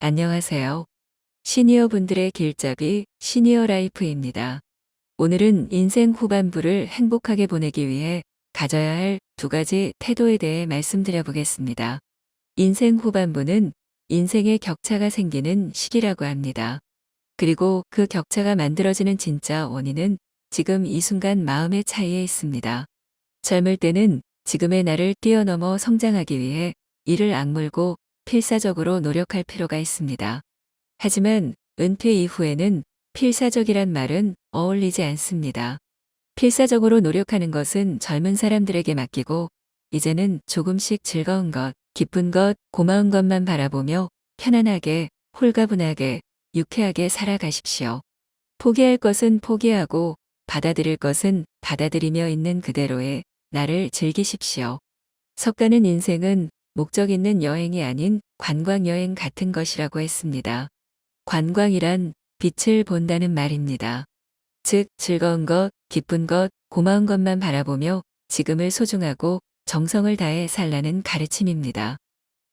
안녕하세요. 시니어 분들의 길잡이 시니어 라이프입니다. 오늘은 인생 후반부를 행복하게 보내기 위해 가져야 할 두 가지 태도에 대해 말씀드려 보겠습니다. 인생 후반부는 인생의 격차가 생기는 시기라고 합니다. 그리고 그 격차가 만들어지는 진짜 원인은 지금 이 순간 마음의 차이에 있습니다. 젊을 때는 지금의 나를 뛰어넘어 성장하기 위해 이를 악물고 필사적으로 노력할 필요가 있습니다. 하지만 은퇴 이후에는 필사적이란 말은 어울리지 않습니다. 필사적으로 노력하는 것은 젊은 사람들에게 맡기고 이제는 조금씩 즐거운 것, 기쁜 것, 고마운 것만 바라보며 편안하게, 홀가분하게, 유쾌하게 살아가십시오. 포기할 것은 포기하고 받아들일 것은 받아들이며 있는 그대로의 나를 즐기십시오. 석가는 인생은 목적 있는 여행이 아닌 관광 여행 같은 것이라고 했습니다. 관광이란 빛을 본다는 말입니다. 즉, 즐거운 것, 기쁜 것, 고마운 것만 바라보며 지금을 소중하고 정성을 다해 살라는 가르침입니다.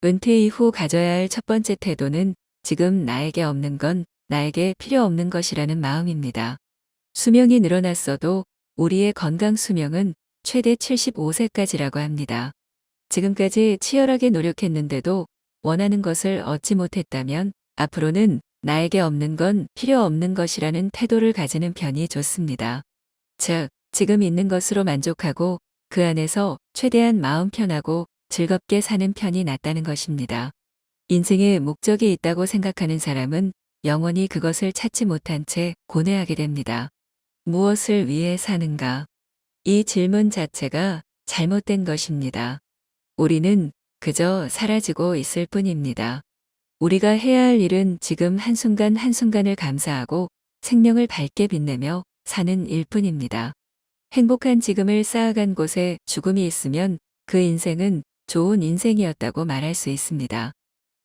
은퇴 이후 가져야 할 첫 번째 태도는 지금 나에게 없는 건 나에게 필요 없는 것이라는 마음입니다. 수명이 늘어났어도 우리의 건강 수명은 최대 75세까지라고 합니다. 지금까지 치열하게 노력했는데도 원하는 것을 얻지 못했다면 앞으로는 나에게 없는 건 필요 없는 것이라는 태도를 가지는 편이 좋습니다. 즉, 지금 있는 것으로 만족하고 그 안에서 최대한 마음 편하고 즐겁게 사는 편이 낫다는 것입니다. 인생에 목적이 있다고 생각하는 사람은 영원히 그것을 찾지 못한 채 고뇌하게 됩니다. 무엇을 위해 사는가? 이 질문 자체가 잘못된 것입니다. 우리는 그저 사라지고 있을 뿐입니다. 우리가 해야 할 일은 지금 한순간 한순간을 감사하고 생명을 밝게 빛내며 사는 일뿐입니다. 행복한 지금을 쌓아간 곳에 죽음이 있으면 그 인생은 좋은 인생이었다고 말할 수 있습니다.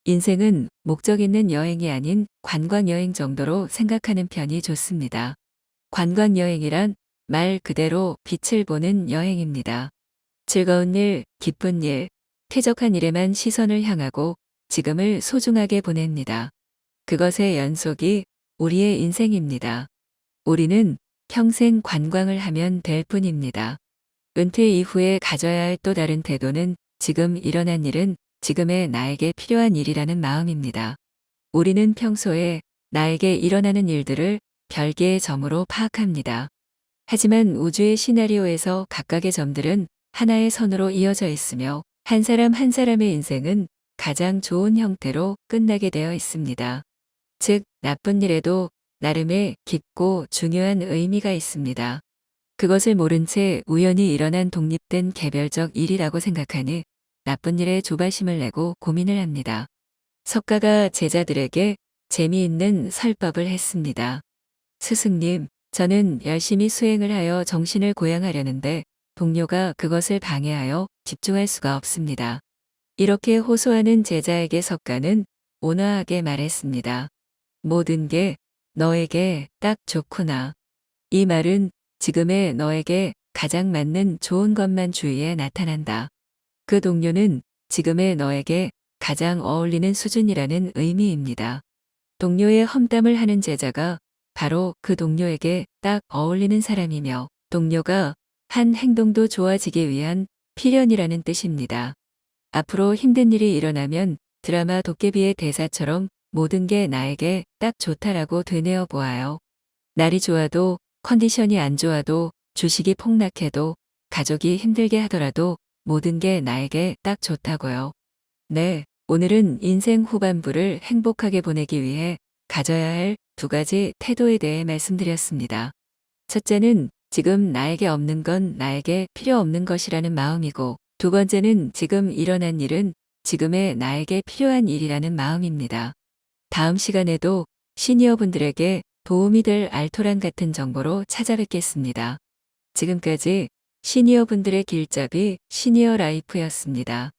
인생은 목적 있는 여행이 아닌 관광 여행 정도로 생각하는 편이 좋습니다. 관광 여행이란 말 그대로 빛을 보는 여행입니다. 즐거운 일, 기쁜 일, 쾌적한 일에만 시선을 향하고 지금을 소중하게 보냅니다. 그것의 연속이 우리의 인생입니다. 우리는 평생 관광을 하면 될 뿐입니다. 은퇴 이후에 가져야 할 또 다른 태도는 지금 일어난 일은 지금의 나에게 필요한 일이라는 마음입니다. 우리는 평소에 나에게 일어나는 일들을 별개의 점으로 파악합니다. 하지만 우주의 시나리오에서 각각의 점들은 하나의 선으로 이어져 있으며 한 사람 한 사람의 인생은 가장 좋은 형태로 끝나게 되어 있습니다. 즉, 나쁜 일에도 나름의 깊고 중요한 의미가 있습니다. 그것을 모른 채 우연히 일어난 독립된 개별적 일이라고 생각하니 나쁜 일에 조바심을 내고 고민을 합니다. 석가가 제자들에게 재미있는 설법을 했습니다. 스승님, 저는 열심히 수행을 하여 정신을 고양하려는데 동료가 그것을 방해하여 집중할 수가 없습니다. 이렇게 호소하는 제자에게 석가는 온화하게 말했습니다. 모든 게 너에게 딱 좋구나. 이 말은 지금의 너에게 가장 맞는 좋은 것만 주위에 나타난다. 그 동료는 지금의 너에게 가장 어울리는 수준이라는 의미입니다. 동료의 험담을 하는 제자가 바로 그 동료에게 딱 어울리는 사람이며 동료가 한 행동도 좋아지기 위한 필연이라는 뜻입니다. 앞으로 힘든 일이 일어나면 드라마 도깨비의 대사처럼 모든 게 나에게 딱 좋다라고 되뇌어 보아요. 날이 좋아도 컨디션이 안 좋아도 주식이 폭락해도 가족이 힘들게 하더라도 모든 게 나에게 딱 좋다고요. 네, 오늘은 인생 후반부를 행복하게 보내기 위해 가져야 할 두 가지 태도에 대해 말씀드렸습니다. 첫째는 지금 나에게 없는 건 나에게 필요 없는 것이라는 마음이고 두 번째는 지금 일어난 일은 지금의 나에게 필요한 일이라는 마음입니다. 다음 시간에도 시니어분들에게 도움이 될 알토란 같은 정보로 찾아뵙겠습니다. 지금까지 시니어분들의 길잡이 시니어 라이프였습니다.